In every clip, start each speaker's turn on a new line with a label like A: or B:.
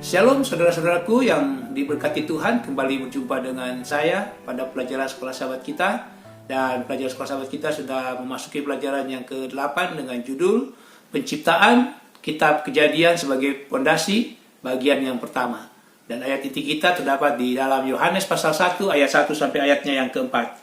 A: Shalom saudara-saudaraku yang diberkati Tuhan, kembali berjumpa dengan saya pada pelajaran sekolah sahabat kita. Dan pelajaran sekolah sahabat kita sudah memasuki pelajaran yang ke-8 dengan judul Penciptaan Kitab Kejadian sebagai pondasi bagian yang pertama. Dan ayat inti kita terdapat di dalam Yohanes pasal 1 ayat 1 sampai ayatnya yang keempat.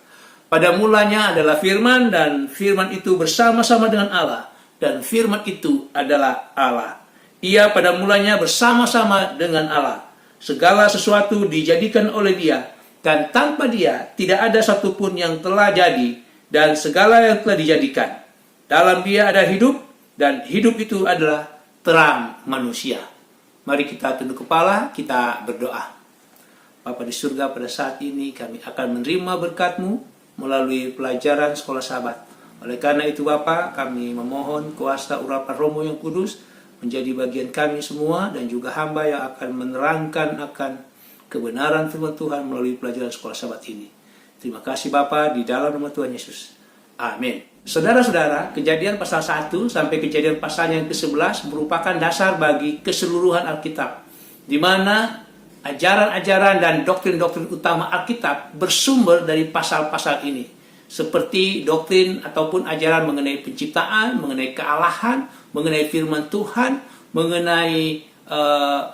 A: Pada mulanya adalah firman, dan firman itu bersama-sama dengan Allah, dan firman itu adalah Allah. Ia pada mulanya bersama-sama dengan Allah. Segala sesuatu dijadikan oleh Dia, dan tanpa Dia tidak ada satupun yang telah jadi, dan segala yang telah dijadikan. Dalam Dia ada hidup, dan hidup itu adalah terang manusia. Mari kita tunduk kepala, kita berdoa. Bapa di surga, pada saat ini kami akan menerima berkat-Mu melalui pelajaran sekolah sahabat. Oleh karena itu Bapa, kami memohon kuasa urapan Roh-Mu yang kudus menjadi bagian kami semua, dan juga hamba yang akan menerangkan akan kebenaran firman Tuhan melalui pelajaran sekolah sahabat ini. Terima kasih Bapa, di dalam nama Tuhan Yesus. Amin. Saudara-saudara, Kejadian pasal 1 sampai Kejadian pasal yang ke-11 merupakan dasar bagi keseluruhan Alkitab, di mana ajaran-ajaran dan doktrin-doktrin utama Alkitab bersumber dari pasal-pasal ini. Seperti doktrin ataupun ajaran mengenai penciptaan, mengenai kealahan, mengenai firman Tuhan, mengenai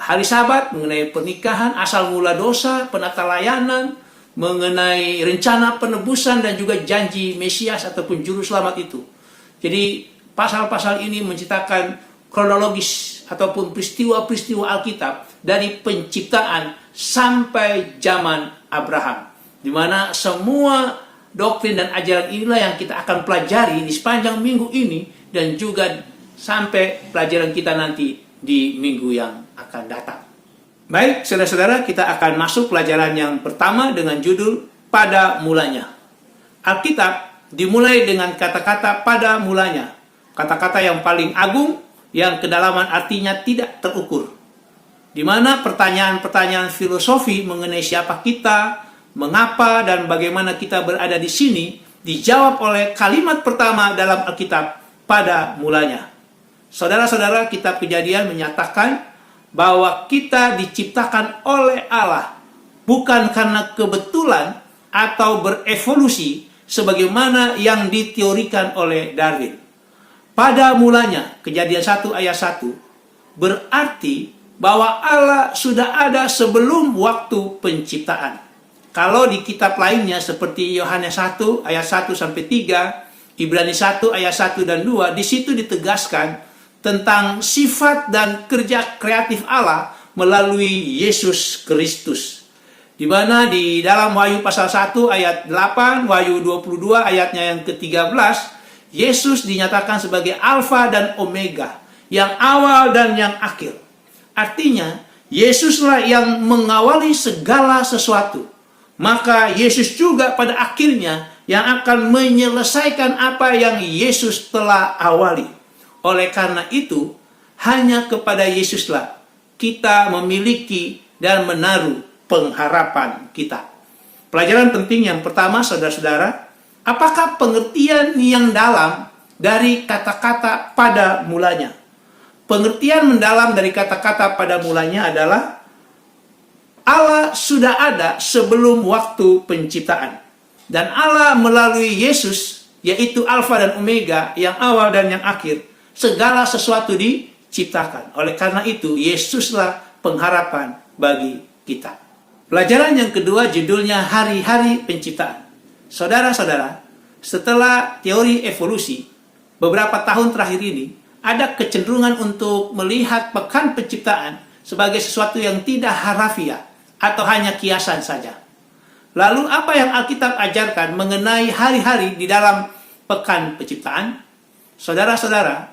A: hari Sabat, mengenai pernikahan, asal mula dosa, penata layanan, mengenai rencana penebusan, dan juga janji Mesias ataupun juru selamat itu. Jadi pasal-pasal ini menceritakan kronologis ataupun peristiwa-peristiwa Alkitab dari penciptaan sampai zaman Abraham, di mana semua doktrin dan ajaran inilah yang kita akan pelajari di sepanjang minggu ini, dan juga sampai pelajaran kita nanti di minggu yang akan datang. Baik, saudara-saudara, kita akan masuk pelajaran yang pertama dengan judul Pada Mulanya. Alkitab dimulai dengan kata-kata pada mulanya. Kata-kata yang paling agung, yang kedalaman artinya tidak terukur. Di mana pertanyaan-pertanyaan filosofi mengenai siapa kita, mengapa dan bagaimana kita berada di sini dijawab oleh kalimat pertama dalam Alkitab, pada mulanya. Saudara-saudara, kitab Kejadian menyatakan bahwa kita diciptakan oleh Allah, bukan karena kebetulan atau berevolusi sebagaimana yang diteorikan oleh Darwin. Pada mulanya, Kejadian 1 ayat 1 berarti bahwa Allah sudah ada sebelum waktu penciptaan. Kalau di kitab lainnya seperti Yohanes 1 ayat 1 sampai 3, Ibrani 1 ayat 1 dan 2, di situ ditegaskan tentang sifat dan kerja kreatif Allah melalui Yesus Kristus. Di mana di dalam Wahyu pasal 1 ayat 8, Wahyu 22 ayatnya yang ke-13, Yesus dinyatakan sebagai Alfa dan Omega, yang awal dan yang akhir. Artinya, Yesuslah yang mengawali segala sesuatu. Maka Yesus juga pada akhirnya yang akan menyelesaikan apa yang Yesus telah awali. Oleh karena itu, hanya kepada Yesuslah kita memiliki dan menaruh pengharapan kita. Pelajaran penting yang pertama, saudara-saudara, apakah pengertian yang dalam dari kata-kata pada mulanya? Pengertian mendalam dari kata-kata pada mulanya adalah Allah sudah ada sebelum waktu penciptaan. Dan Allah melalui Yesus, yaitu Alfa dan Omega, yang awal dan yang akhir, segala sesuatu diciptakan. Oleh karena itu, Yesuslah pengharapan bagi kita. Pelajaran yang kedua judulnya Hari-hari Penciptaan. Saudara-saudara, setelah teori evolusi, beberapa tahun terakhir ini, ada kecenderungan untuk melihat pekan penciptaan sebagai sesuatu yang tidak harafiah atau hanya kiasan saja. Lalu apa yang Alkitab ajarkan mengenai hari-hari di dalam pekan penciptaan? Saudara-saudara,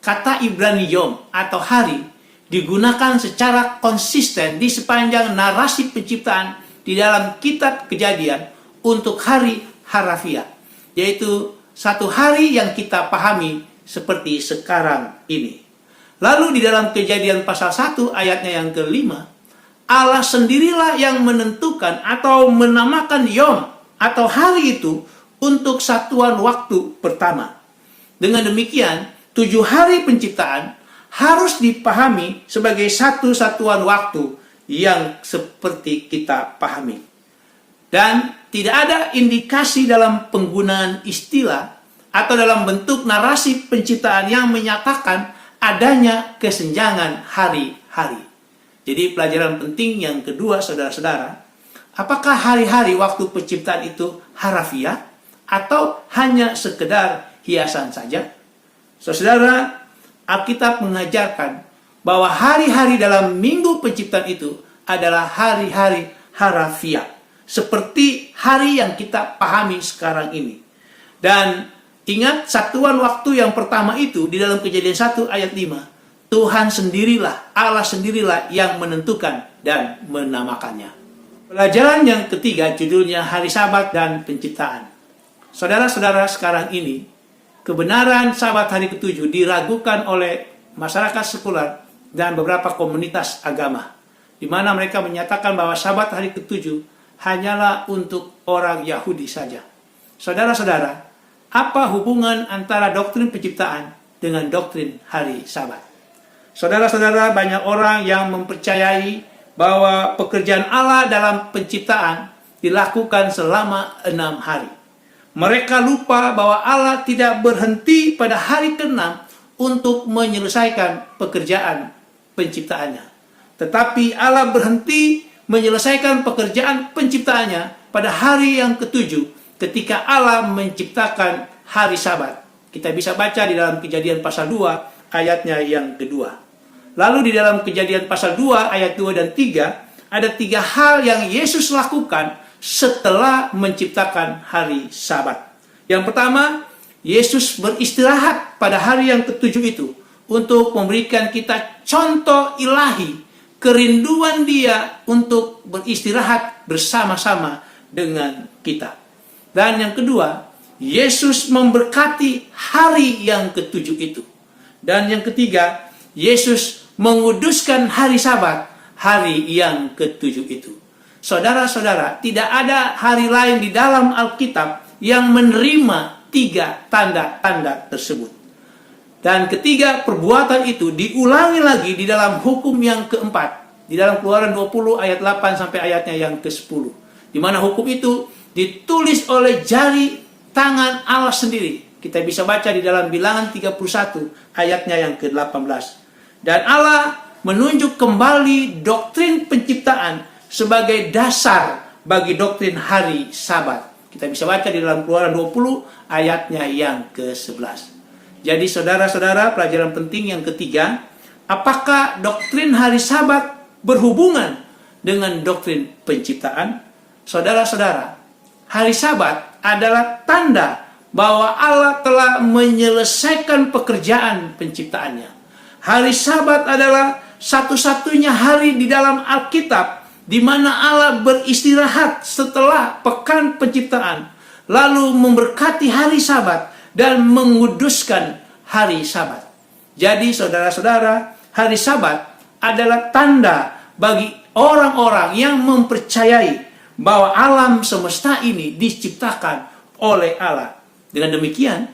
A: kata Ibrani Yom atau hari digunakan secara konsisten di sepanjang narasi penciptaan di dalam kitab Kejadian untuk hari harafiah, yaitu satu hari yang kita pahami seperti sekarang ini. Lalu di dalam Kejadian pasal 1 ayatnya yang ke-5, Allah sendirilah yang menentukan atau menamakan Yom atau hari itu untuk satuan waktu pertama. Dengan demikian, 7 hari penciptaan harus dipahami sebagai satu satuan waktu yang seperti kita pahami. Dan tidak ada indikasi dalam penggunaan istilah atau dalam bentuk narasi penciptaan yang menyatakan adanya kesenjangan hari-hari. Jadi pelajaran penting yang kedua, saudara-saudara, apakah hari-hari waktu penciptaan itu harafiah atau hanya sekedar hiasan saja? Saudara, Alkitab mengajarkan bahwa hari-hari dalam minggu penciptaan itu adalah hari-hari harafiah, seperti hari yang kita pahami sekarang ini. Dan ingat, satuan waktu yang pertama itu di dalam Kejadian 1 ayat 5, Tuhan sendirilah, Allah sendirilah yang menentukan dan menamakannya. Pelajaran yang ketiga judulnya Hari Sabat dan Penciptaan. Saudara-saudara, sekarang ini kebenaran Sabat hari ke-7 diragukan oleh masyarakat sekular dan beberapa komunitas agama, di mana mereka menyatakan bahwa Sabat hari ke-7 hanyalah untuk orang Yahudi saja. Saudara-saudara, apa hubungan antara doktrin penciptaan dengan doktrin hari Sabat? Saudara-saudara, banyak orang yang mempercayai bahwa pekerjaan Allah dalam penciptaan dilakukan selama 6 hari. Mereka lupa bahwa Allah tidak berhenti pada hari ke-6 untuk menyelesaikan pekerjaan penciptaannya. Tetapi Allah berhenti menyelesaikan pekerjaan penciptaannya pada hari yang ke-7 ketika Allah menciptakan hari Sabat. Kita bisa baca di dalam Kejadian pasal 2 ayatnya yang kedua. Lalu di dalam Kejadian pasal 2 ayat 2 dan 3 ada 3 hal yang Yesus lakukan setelah menciptakan hari Sabat. Yang pertama, Yesus beristirahat pada hari yang ke-7 itu untuk memberikan kita contoh ilahi, kerinduan Dia untuk beristirahat bersama-sama dengan kita. Dan yang kedua, Yesus memberkati hari yang ke-7 itu. Dan yang ketiga, Yesus menguduskan hari Sabat, hari yang ke-7 itu. Saudara-saudara, tidak ada hari lain di dalam Alkitab yang menerima 3 tanda-tanda tersebut. Dan ketiga perbuatan itu diulangi lagi di dalam hukum yang keempat, di dalam Keluaran 20 ayat 8 sampai ayatnya yang ke-10. Di mana hukum itu ditulis oleh jari tangan Allah sendiri. Kita bisa baca di dalam Bilangan 31 ayatnya yang ke-18. Dan Allah menunjuk kembali doktrin penciptaan sebagai dasar bagi doktrin hari Sabat. Kita bisa baca di dalam Keluaran 20 ayatnya yang ke-11. Jadi saudara-saudara, pelajaran penting yang ketiga, apakah doktrin hari Sabat berhubungan dengan doktrin penciptaan? Saudara-saudara, hari Sabat adalah tanda bahwa Allah telah menyelesaikan pekerjaan penciptaannya. Hari Sabat adalah satu-satunya hari di dalam Alkitab di mana Allah beristirahat setelah pekan penciptaan, lalu memberkati hari Sabat dan menguduskan hari Sabat. Jadi saudara-saudara, hari Sabat adalah tanda bagi orang-orang yang mempercayai bahwa alam semesta ini diciptakan oleh Allah. Dengan demikian,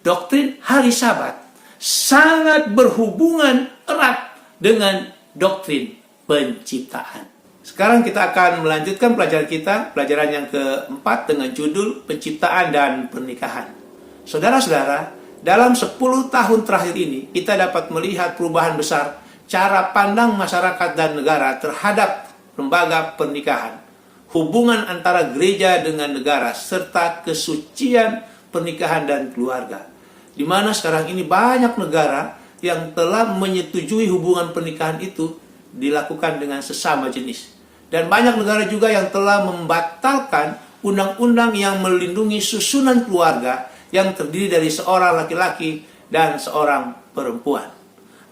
A: doktrin hari Sabat sangat berhubungan erat dengan doktrin penciptaan. Sekarang kita akan melanjutkan pelajaran kita, pelajaran yang keempat dengan judul Penciptaan dan Pernikahan. Saudara-saudara, dalam 10 tahun terakhir ini, kita dapat melihat perubahan besar cara pandang masyarakat dan negara terhadap lembaga pernikahan, hubungan antara gereja dengan negara, serta kesucian pernikahan dan keluarga. Di mana sekarang ini banyak negara yang telah menyetujui hubungan pernikahan itu dilakukan dengan sesama jenis. Dan banyak negara juga yang telah membatalkan undang-undang yang melindungi susunan keluarga yang terdiri dari seorang laki-laki dan seorang perempuan.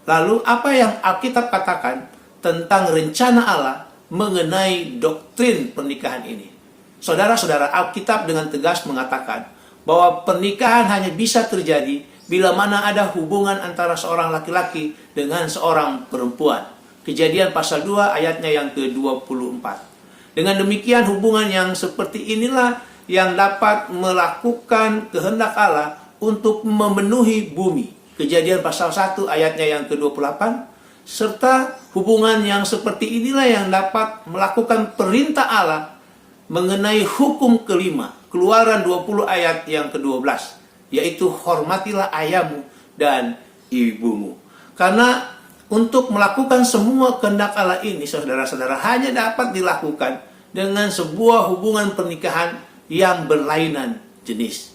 A: Lalu apa yang Alkitab katakan tentang rencana Allah mengenai doktrin pernikahan ini? Saudara-saudara, Alkitab dengan tegas mengatakan bahwa pernikahan hanya bisa terjadi bila mana ada hubungan antara seorang laki-laki dengan seorang perempuan. Kejadian pasal 2 ayatnya yang ke-24. Dengan demikian hubungan yang seperti inilah yang dapat melakukan kehendak Allah untuk memenuhi bumi. Kejadian pasal 1 ayatnya yang ke-28, serta hubungan yang seperti inilah yang dapat melakukan perintah Allah mengenai hukum kelima, Keluaran 20 ayat yang ke-12, yaitu hormatilah ayahmu dan ibumu. Karena untuk melakukan semua kehendak Allah ini, saudara-saudara, hanya dapat dilakukan dengan sebuah hubungan pernikahan yang berlainan jenis.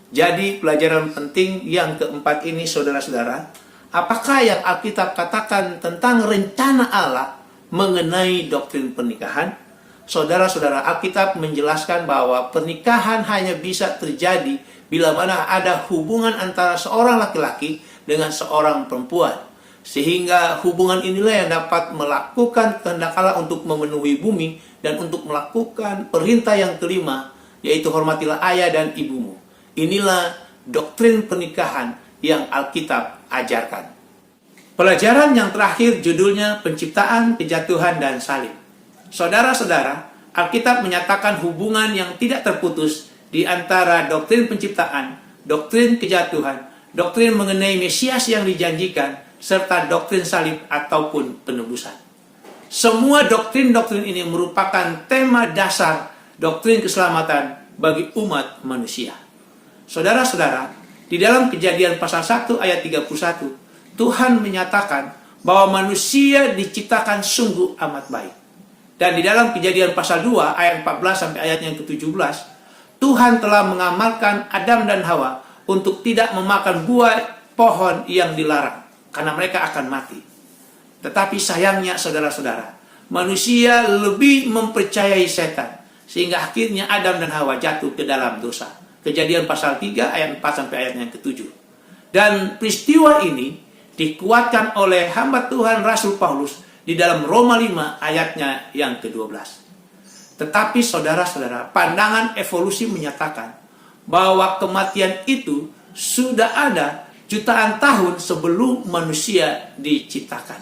A: Jadi pelajaran penting yang keempat ini, saudara-saudara, apakah yang Alkitab katakan tentang rencana Allah mengenai doktrin pernikahan? Saudara-saudara, Alkitab menjelaskan bahwa pernikahan hanya bisa terjadi bila mana ada hubungan antara seorang laki-laki dengan seorang perempuan. Sehingga hubungan inilah yang dapat melakukan kehendak Allah untuk memenuhi bumi dan untuk melakukan perintah yang kelima, yaitu hormatilah ayah dan ibumu. Inilah doktrin pernikahan yang Alkitab ajarkan. Pelajaran yang terakhir judulnya penciptaan, kejatuhan, dan salib. Saudara-saudara, Alkitab menyatakan hubungan yang tidak terputus di antara doktrin penciptaan, doktrin kejatuhan, doktrin mengenai Mesias yang dijanjikan, serta doktrin salib ataupun penebusan. Semua doktrin-doktrin ini merupakan tema dasar doktrin keselamatan bagi umat manusia. Saudara-saudara, di dalam Kejadian pasal 1 ayat 31, Tuhan menyatakan bahwa manusia diciptakan sungguh amat baik. Dan di dalam Kejadian pasal 2 ayat 14 sampai ayat yang ke-17, Tuhan telah mengamalkan Adam dan Hawa untuk tidak memakan buah pohon yang dilarang, karena mereka akan mati. Tetapi sayangnya, saudara-saudara, manusia lebih mempercayai setan, sehingga akhirnya Adam dan Hawa jatuh ke dalam dosa. Kejadian pasal 3 ayat 4 sampai ayat yang ke-7. Dan peristiwa ini dikuatkan oleh hamba Tuhan Rasul Paulus di dalam Roma 5 ayatnya yang ke-12. Tetapi saudara-saudara, pandangan evolusi menyatakan bahwa kematian itu sudah ada jutaan tahun sebelum manusia diciptakan.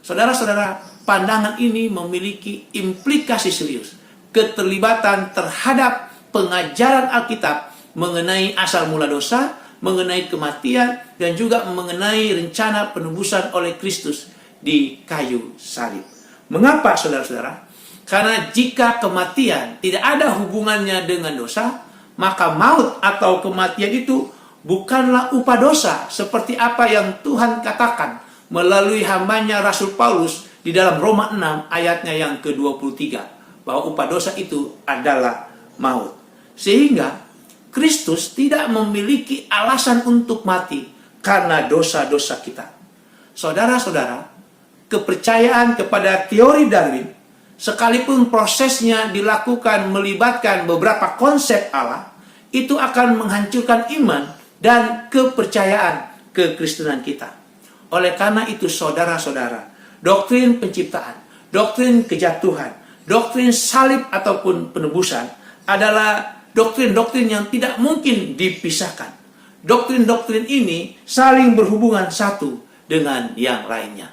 A: Saudara-saudara, pandangan ini memiliki implikasi serius, keterlibatan terhadap pengajaran Alkitab mengenai asal mula dosa, mengenai kematian, dan juga mengenai rencana penebusan oleh Kristus di kayu salib. Mengapa, saudara-saudara? Karena jika kematian tidak ada hubungannya dengan dosa, maka maut atau kematian itu bukanlah upah dosa, seperti apa yang Tuhan katakan melalui hambanya Rasul Paulus di dalam Roma 6 ayatnya yang ke-23, bahwa upah dosa itu adalah maut. Sehingga Kristus tidak memiliki alasan untuk mati karena dosa-dosa kita. Saudara-saudara, kepercayaan kepada teori Darwin, sekalipun prosesnya dilakukan melibatkan beberapa konsep Allah, itu akan menghancurkan iman dan kepercayaan kekristenan kita. Oleh karena itu, saudara-saudara, doktrin penciptaan, doktrin kejatuhan, doktrin salib ataupun penebusan adalah doktrin-doktrin yang tidak mungkin dipisahkan. Doktrin-doktrin ini saling berhubungan satu dengan yang lainnya.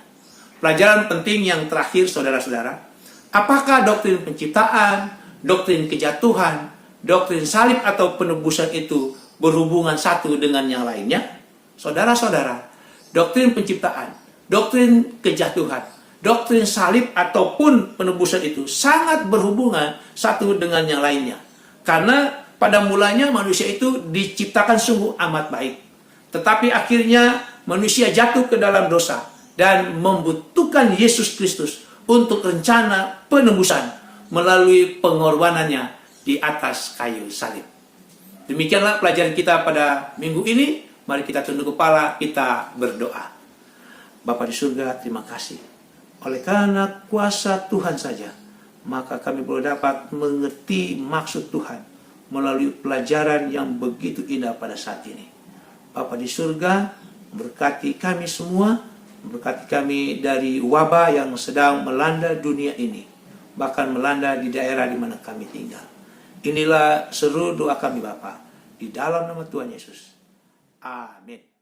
A: Pelajaran penting yang terakhir, saudara-saudara, apakah doktrin penciptaan, doktrin kejatuhan, doktrin salib atau penebusan itu berhubungan satu dengan yang lainnya? Saudara-saudara, doktrin penciptaan, doktrin kejatuhan, doktrin salib ataupun penebusan itu sangat berhubungan satu dengan yang lainnya. Karena pada mulanya manusia itu diciptakan sungguh amat baik. Tetapi akhirnya manusia jatuh ke dalam dosa dan membutuhkan Yesus Kristus untuk rencana penebusan melalui pengorbanannya di atas kayu salib. Demikianlah pelajaran kita pada minggu ini. Mari kita tunduk kepala, kita berdoa. Bapa di surga, terima kasih. Oleh karena kuasa Tuhan saja, maka kami boleh dapat mengerti maksud Tuhan melalui pelajaran yang begitu indah pada saat ini. Bapa di surga, berkati kami semua, berkati kami dari wabah yang sedang melanda dunia ini, bahkan melanda di daerah di mana kami tinggal. Inilah seru doa kami Bapa, di dalam nama Tuhan Yesus. Amin.